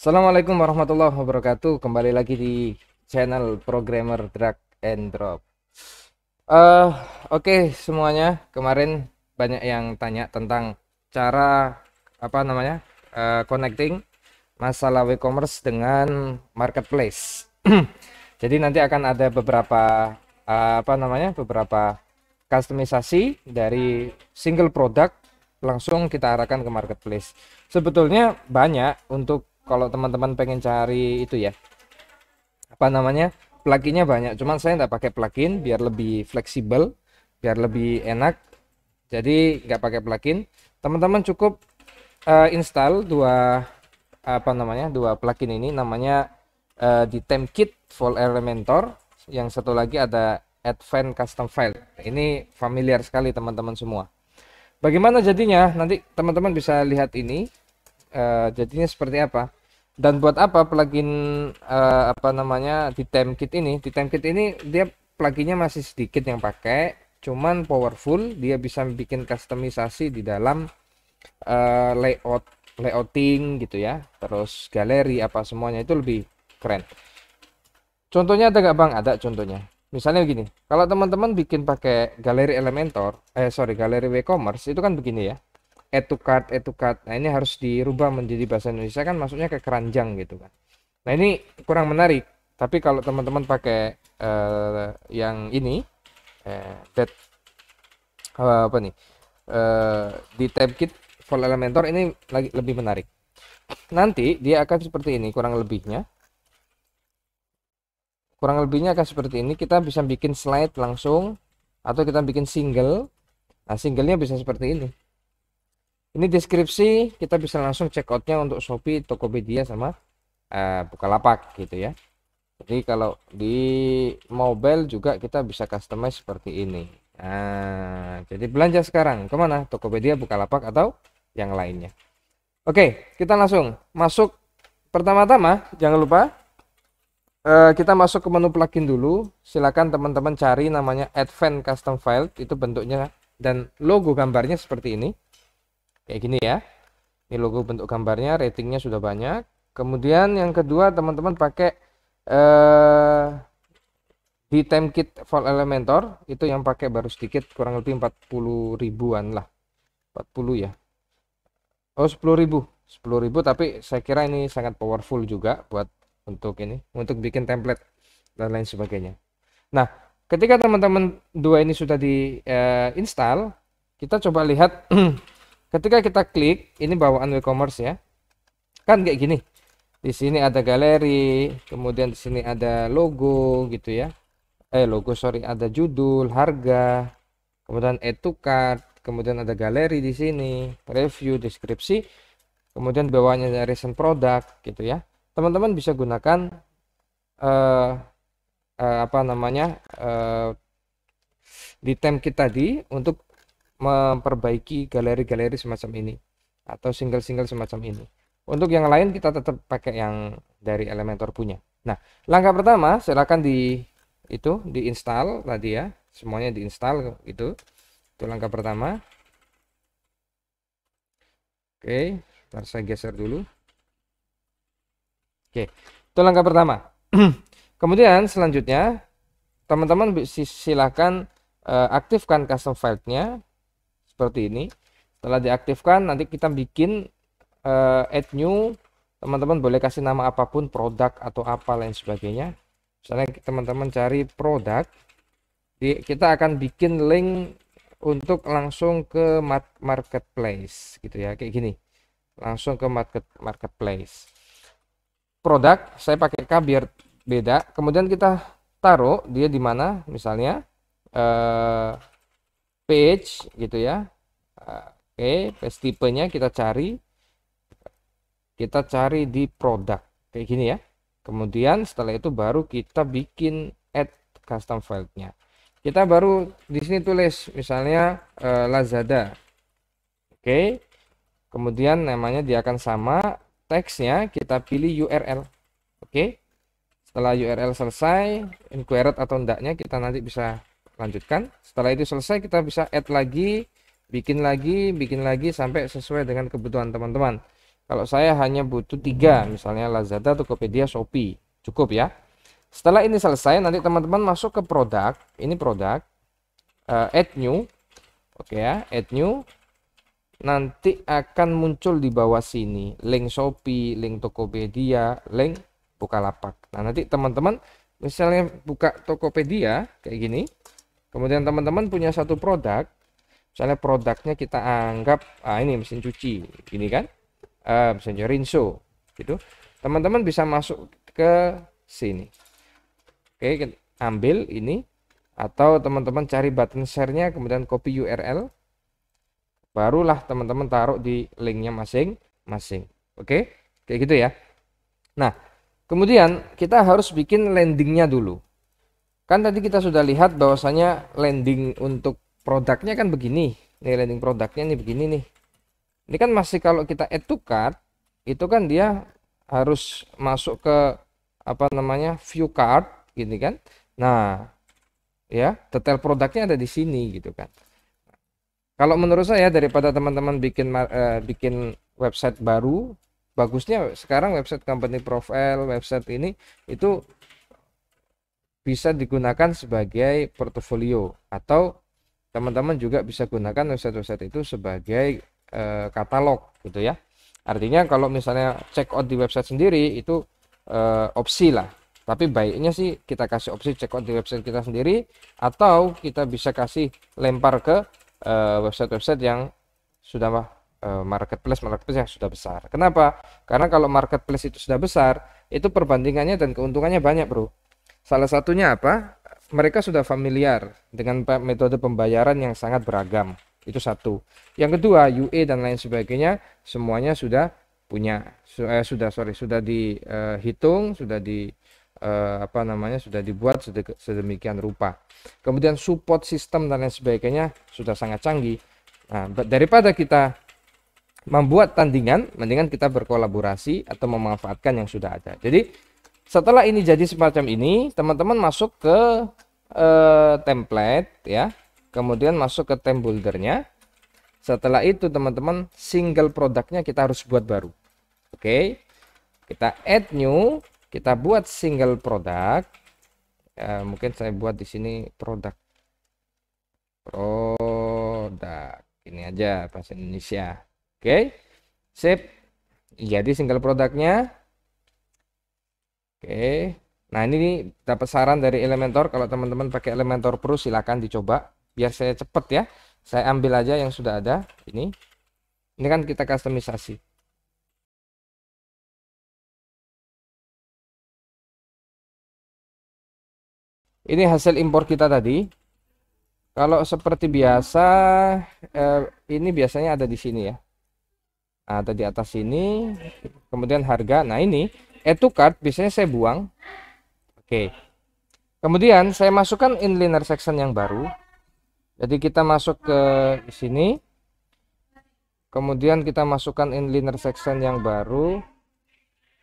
Assalamualaikum warahmatullahi wabarakatuh. Kembali lagi di channel Programmer Drag and Drop. Eh, oke semuanya. Kemarin banyak yang tanya tentang cara connecting masalah e-commerce dengan marketplace. Jadi nanti akan ada beberapa customisasi dari single product langsung kita arahkan ke marketplace. Sebetulnya banyak untuk kalau teman-teman pengen cari itu ya, pluginnya banyak, cuman saya nggak pakai plugin biar lebih fleksibel, biar lebih enak. Jadi nggak pakai plugin, teman-teman cukup install dua plugin ini, namanya di Temkit for Elementor, yang satu lagi ada Advanced Custom File. Ini familiar sekali teman-teman semua. Bagaimana jadinya? Nanti teman-teman bisa lihat ini jadinya seperti apa. Dan buat apa plugin di Temkit ini? Di Temkit ini dia pluginnya masih sedikit yang pakai, cuman powerful. Dia bisa bikin customisasi di dalam layouting gitu ya. Terus galeri apa semuanya itu lebih keren. Contohnya ada nggak Bang? Ada contohnya. Misalnya begini, kalau teman-teman bikin pakai galeri Elementor, galeri WooCommerce itu kan begini ya. Add to cart, add to cart. Nah, ini harus dirubah menjadi bahasa Indonesia, kan masuknya ke keranjang gitu kan. Nah, ini kurang menarik. Tapi kalau teman-teman pakai yang ini, that apa nih? Di Temkit for Elementor ini lagi lebih menarik. Nanti dia akan seperti ini kurang lebihnya. Kurang lebihnya akan seperti ini. Kita bisa bikin slide langsung atau kita bikin single. Nah, singlenya bisa seperti ini. Ini deskripsi, kita bisa langsung check outnya untuk Shopee, Tokopedia sama Bukalapak gitu ya. Jadi kalau di mobile juga kita bisa customize seperti ini. Nah, jadi belanja sekarang kemana? Tokopedia, Bukalapak atau yang lainnya. Oke, kita langsung masuk. Pertama-tama jangan lupa kita masuk ke menu plugin dulu. Silakan teman-teman cari namanya Advanced Custom File, itu bentuknya dan logo gambarnya seperti ini. Kayak gini ya. Ini logo bentuk gambarnya, ratingnya sudah banyak. Kemudian yang kedua teman-teman pakai di Temkit for Elementor, itu yang pakai baru sedikit, kurang lebih 40 ribuan lah. 40 ya. Oh, 10 ribu. 10 ribu, tapi saya kira ini sangat powerful juga buat untuk bikin template dan lain sebagainya. Nah, ketika teman-teman dua ini sudah di install, kita coba lihat ketika kita klik ini bawaan WooCommerce ya. Kan kayak gini. Di sini ada galeri, kemudian di sini ada logo gitu ya. Ada judul, harga, kemudian add to cart, kemudian ada galeri di sini, review, deskripsi, kemudian bawahnya ada recent product gitu ya. Teman-teman bisa gunakan di Temkit tadi untuk memperbaiki galeri-galeri semacam ini atau single-single semacam ini. Untuk yang lain kita tetap pakai yang dari Elementor punya. Nah, langkah pertama silakan diinstal tadi ya, semuanya diinstal itu langkah pertama. Oke, ntar saya geser dulu. Oke, itu langkah pertama. Kemudian selanjutnya teman-teman silakan aktifkan custom file-nya seperti ini. Setelah diaktifkan nanti kita bikin add new. Teman-teman boleh kasih nama apapun, produk atau apa lain sebagainya. Misalnya teman-teman cari produk, kita akan bikin link untuk langsung ke marketplace gitu ya, kayak gini, langsung ke marketplace. Produk saya pakai K biar beda. Kemudian kita taruh dia di mana, misalnya page gitu ya. Oke, page tipenya kita cari di produk kayak gini ya. Kemudian setelah itu baru kita bikin add custom file-nya. Kita baru di sini tulis misalnya Lazada. Oke. Kemudian namanya dia akan sama, teksnya kita pilih URL. Oke. Setelah URL selesai, inquired atau enggaknya kita nanti bisa lanjutkan. Setelah itu selesai kita bisa add lagi, bikin lagi sampai sesuai dengan kebutuhan teman-teman. Kalau saya hanya butuh 3, misalnya Lazada, Tokopedia, Shopee, cukup ya. Setelah ini selesai, nanti teman-teman masuk ke produk, ini produk, add new, oke ya, add new. Nanti akan muncul di bawah sini link Shopee, link Tokopedia, link Bukalapak. Nah, nanti teman-teman misalnya buka Tokopedia kayak gini, kemudian teman-teman punya satu produk, misalnya produknya kita anggap ini mesin cuci, ini kan, misalnya Rinso, gitu. Teman-teman bisa masuk ke sini, oke, ambil ini, atau teman-teman cari button share-nya, kemudian copy URL. Barulah teman-teman taruh di linknya masing-masing. Oke, kayak gitu ya. Nah, kemudian kita harus bikin landingnya dulu. Kan tadi kita sudah lihat bahwasanya landing untuk produknya kan begini. Nih landing produknya nih begini nih. Ini kan masih kalau kita add to cart, itu kan dia harus masuk ke apa namanya view cart, gini kan. Nah, ya detail produknya ada di sini gitu kan. Kalau menurut saya daripada teman-teman bikin website baru, bagusnya sekarang website company profile, website ini itu bisa digunakan sebagai portofolio, atau teman-teman juga bisa gunakan website-website itu sebagai katalog gitu ya. Artinya kalau misalnya check out di website sendiri itu opsi lah. Tapi baiknya sih kita kasih opsi check out di website kita sendiri, atau kita bisa kasih lempar ke website-website yang sudah marketplace yang sudah besar. Kenapa? Karena kalau marketplace itu sudah besar, itu perbandingannya dan keuntungannya banyak, bro. Salah satunya apa? Mereka sudah familiar dengan metode pembayaran yang sangat beragam. Itu satu. Yang kedua, UE dan lain sebagainya semuanya sudah punya, sudah dihitung, sudah sudah dibuat sedemikian rupa. Kemudian support sistem dan lain sebagainya sudah sangat canggih. Nah, daripada kita membuat tandingan, mendingan kita berkolaborasi atau memanfaatkan yang sudah ada. Jadi setelah ini jadi semacam ini, teman-teman masuk ke template ya, kemudian masuk ke theme buildernya. Setelah itu teman-teman single produknya kita harus buat baru. Oke, kita add new. Kita buat single produk. Mungkin saya buat di sini produk ini aja bahasa Indonesia. Oke, sip. Jadi single produknya. Oke. Nah, ini dapat saran dari Elementor. Kalau teman-teman pakai Elementor Pro silakan dicoba. Biar saya cepet ya. Saya ambil aja yang sudah ada. Ini kan kita customisasi. Ini hasil impor kita tadi. Kalau seperti biasa, ini biasanya ada di sini ya. Ada di atas sini. Kemudian harga. Nah, ini add to cart biasanya saya buang. Oke. Kemudian saya masukkan inliner section yang baru. Jadi kita masuk ke sini. Kemudian kita masukkan inliner section yang baru.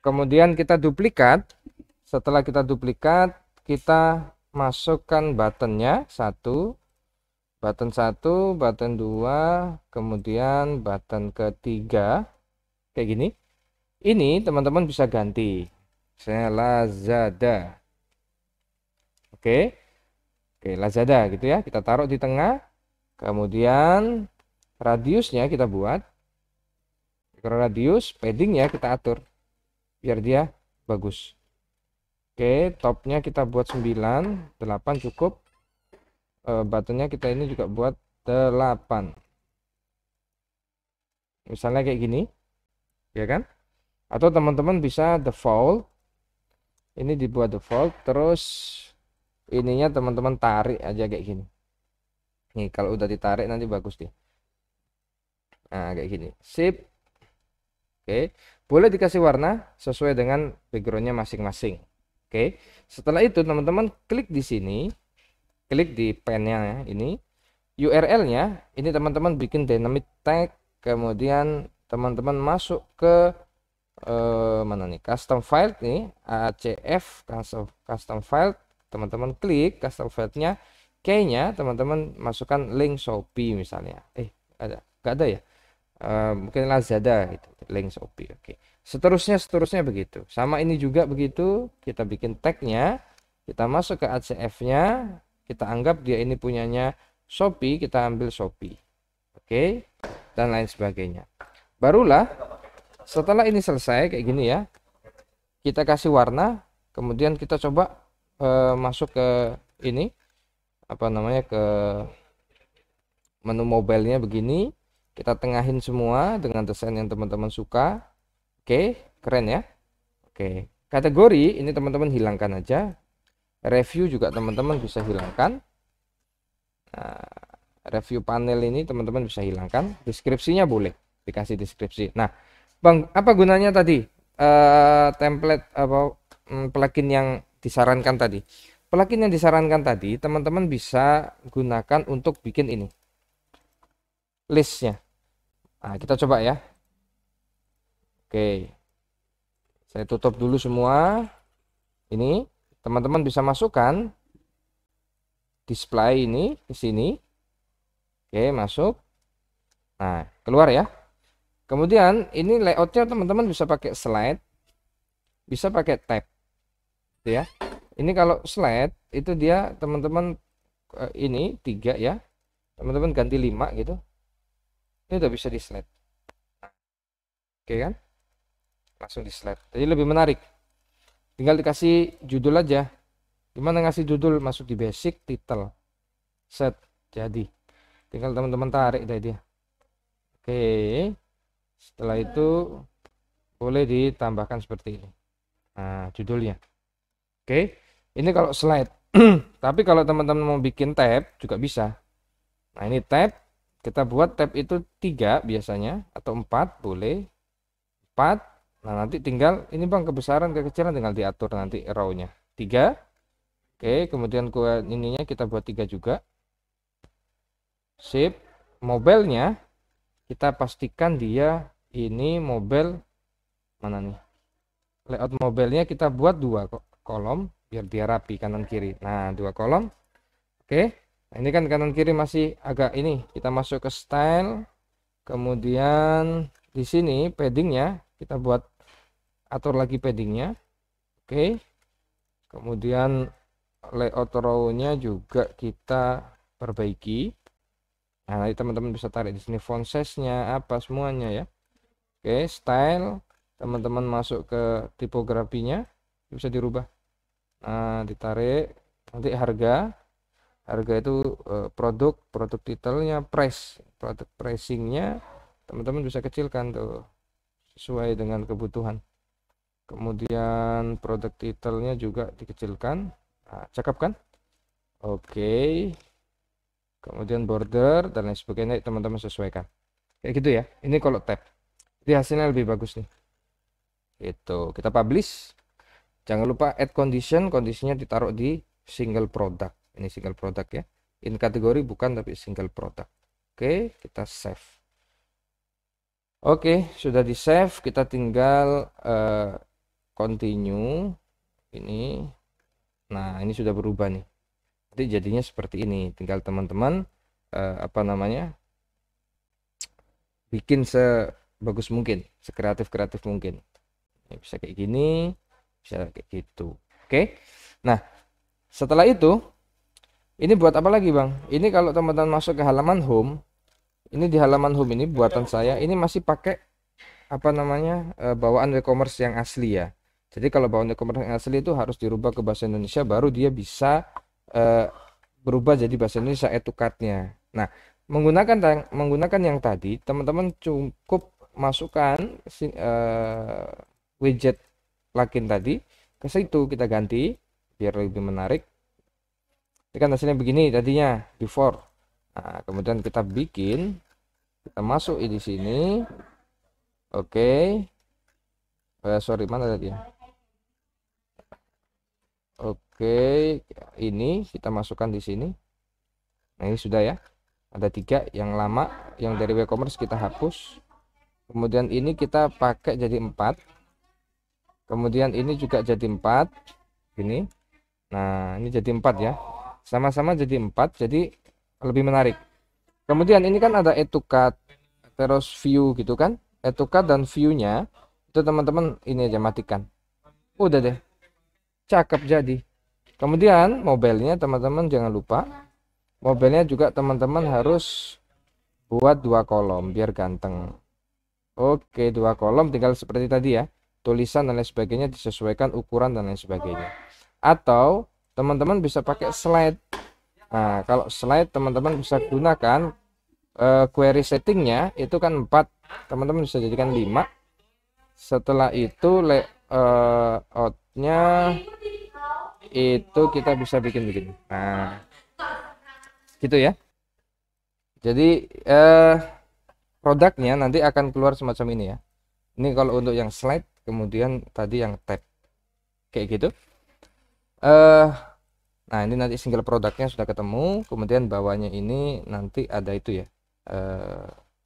Kemudian kita duplikat. Setelah kita duplikat, kita masukkan buttonnya button 1, button 2, kemudian button ketiga kayak gini. Ini teman-teman bisa ganti, misalnya Lazada. Oke, Lazada gitu ya, kita taruh di tengah. Kemudian radiusnya kita buat radius, paddingnya kita atur biar dia bagus. Oke, topnya kita buat 9, 8 cukup. Buttonnya kita ini juga buat 8. Misalnya kayak gini, ya kan? Atau teman-teman bisa default. Ini dibuat default, terus ininya teman-teman tarik aja kayak gini. Nih, kalau udah ditarik nanti bagus dia. Nah, kayak gini. Sip. Oke, boleh dikasih warna sesuai dengan backgroundnya masing-masing. Oke, setelah itu teman-teman klik di sini, klik di pennya ya, ini URL-nya, ini teman-teman bikin dynamic tag, kemudian teman-teman masuk ke mana nih, custom file nih, ACF custom file, teman-teman klik custom file-nya, key-nya teman-teman masukkan link Shopee misalnya. Nggak ada ya. mungkin Lazada gitu, link Shopee. Oke. Seterusnya begitu. Sama ini juga begitu, kita bikin tagnya, kita masuk ke ACF-nya, kita anggap dia ini punyanya Shopee, kita ambil Shopee. Oke. Dan lain sebagainya. Barulah setelah ini selesai kayak gini ya, kita kasih warna, kemudian kita coba masuk ke ini apa namanya, ke menu mobilenya begini, kita tengahin semua dengan desain yang teman-teman suka. Oke, keren ya. Oke, kategori ini teman-teman hilangkan aja, review juga teman-teman bisa hilangkan. Nah, review panel ini teman-teman bisa hilangkan, deskripsinya boleh dikasih deskripsi. Nah Bang, apa gunanya tadi template apa plugin yang disarankan tadi? Plugin yang disarankan tadi teman-teman bisa gunakan untuk bikin ini listnya. Nah, kita coba ya. Oke, saya tutup dulu semua. Ini teman-teman bisa masukkan display ini ke sini. Oke, masuk. Nah, keluar ya. Kemudian ini layoutnya teman-teman bisa pakai slide, bisa pakai tab, gitu ya. Ini kalau slide itu dia teman-teman ini 3 ya, teman-teman ganti 5 gitu. Ini udah bisa di slide. Oke kan? Langsung di slide. Jadi lebih menarik. Tinggal dikasih judul aja. Gimana ngasih judul? Masuk di basic, title, set, jadi. Tinggal teman-teman tarik dari dia. Oke. Setelah itu boleh ditambahkan seperti ini. Nah, judulnya. Oke. Ini kalau slide. Tapi kalau teman-teman mau bikin tab juga bisa. Nah, ini tab. Kita buat tab itu 3 biasanya atau 4 boleh. 4. Nah, nanti tinggal ini Bang, kebesaran kekecilan tinggal diatur nanti row-nya. 3. Oke, kemudian ininya kita buat 3 juga. Sip. Mobilenya kita pastikan dia ini mobile mana nih? Layout mobilenya kita buat 2 kolom biar dia rapi kanan kiri. Nah, 2 kolom. Oke. Nah, ini kan kanan kiri masih agak ini. Kita masuk ke style. Kemudian di sini paddingnya kita buat atur lagi paddingnya. Oke. Kemudian layout row-nya juga kita perbaiki. Nah, nanti teman-teman bisa tarik di sini font size-nya apa semuanya ya. Oke, style teman-teman masuk ke tipografinya bisa dirubah. Nah, ditarik. Nanti harga itu produk titelnya, price, produk pricingnya teman-teman bisa kecilkan tuh sesuai dengan kebutuhan. Kemudian produk titelnya juga dikecilkan. Nah, cakep kan? Oke. Kemudian border dan lain sebagainya teman-teman sesuaikan. Kayak gitu ya. Ini kalau tab. Jadi hasilnya lebih bagus nih. Itu kita publish. Jangan lupa add condition. Kondisinya ditaruh di single product. Ini single product ya. In kategori bukan tapi single product. Oke, kita save. Oke, sudah di save. Kita tinggal continue. Ini. Nah, ini sudah berubah nih. Jadi jadinya seperti ini. Tinggal teman-teman apa namanya, bikin sebagus mungkin, sekreatif mungkin. Ini bisa kayak gini, bisa kayak gitu. Oke. Nah, setelah itu ini buat apa lagi Bang? Ini kalau teman-teman masuk ke halaman home, ini di halaman home ini buatan saya ini masih pakai apa namanya bawaan e-commerce yang asli ya. Jadi kalau bawaan e-commerce yang asli itu harus dirubah ke bahasa Indonesia baru dia bisa berubah jadi bahasa Indonesia add to cart-nya. Nah, menggunakan yang tadi, teman-teman cukup masukkan widget plugin tadi ke situ, kita ganti biar lebih menarik. Ini kan hasilnya begini tadinya before. Nah, kemudian kita bikin, kita masuk di sini. Oke. Sorry, mana tadi ya? Oke, ini kita masukkan di sini. Nah, ini sudah ya. Ada 3 yang lama, yang dari WooCommerce kita hapus. Kemudian ini kita pakai jadi 4. Kemudian ini juga jadi 4. Ini. Nah, ini jadi 4 ya. Sama-sama jadi 4, jadi lebih menarik. Kemudian ini kan ada add to cart, terus view gitu kan, add to cart dan view-nya itu teman-teman ini aja matikan. Udah deh, cakep jadi. Kemudian mobilenya teman-teman jangan lupa, mobilnya juga teman-teman harus buat 2 kolom biar ganteng. Oke, 2 kolom tinggal seperti tadi ya, tulisan dan lain sebagainya disesuaikan ukuran dan lain sebagainya. Atau teman-teman bisa pakai slide. Nah, kalau slide teman-teman bisa gunakan query settingnya itu kan 4, teman-teman bisa jadikan 5. Setelah itu layoutnya itu kita bisa bikin begini. Nah, gitu ya. Jadi produknya nanti akan keluar semacam ini ya. Ini kalau untuk yang slide, kemudian tadi yang tab kayak gitu. Nah, ini nanti single produknya sudah ketemu, kemudian bawahnya ini nanti ada itu ya,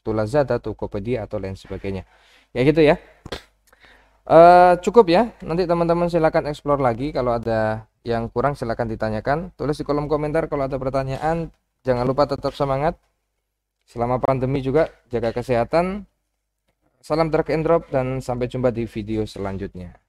Tulazada, Tokopedia atau lain sebagainya. Ya gitu ya. Cukup ya. Nanti teman-teman silakan explore lagi. Kalau ada yang kurang silakan ditanyakan. Tulis di kolom komentar kalau ada pertanyaan. Jangan lupa tetap semangat. Selama pandemi juga jaga kesehatan. Salam drag and drop dan sampai jumpa di video selanjutnya.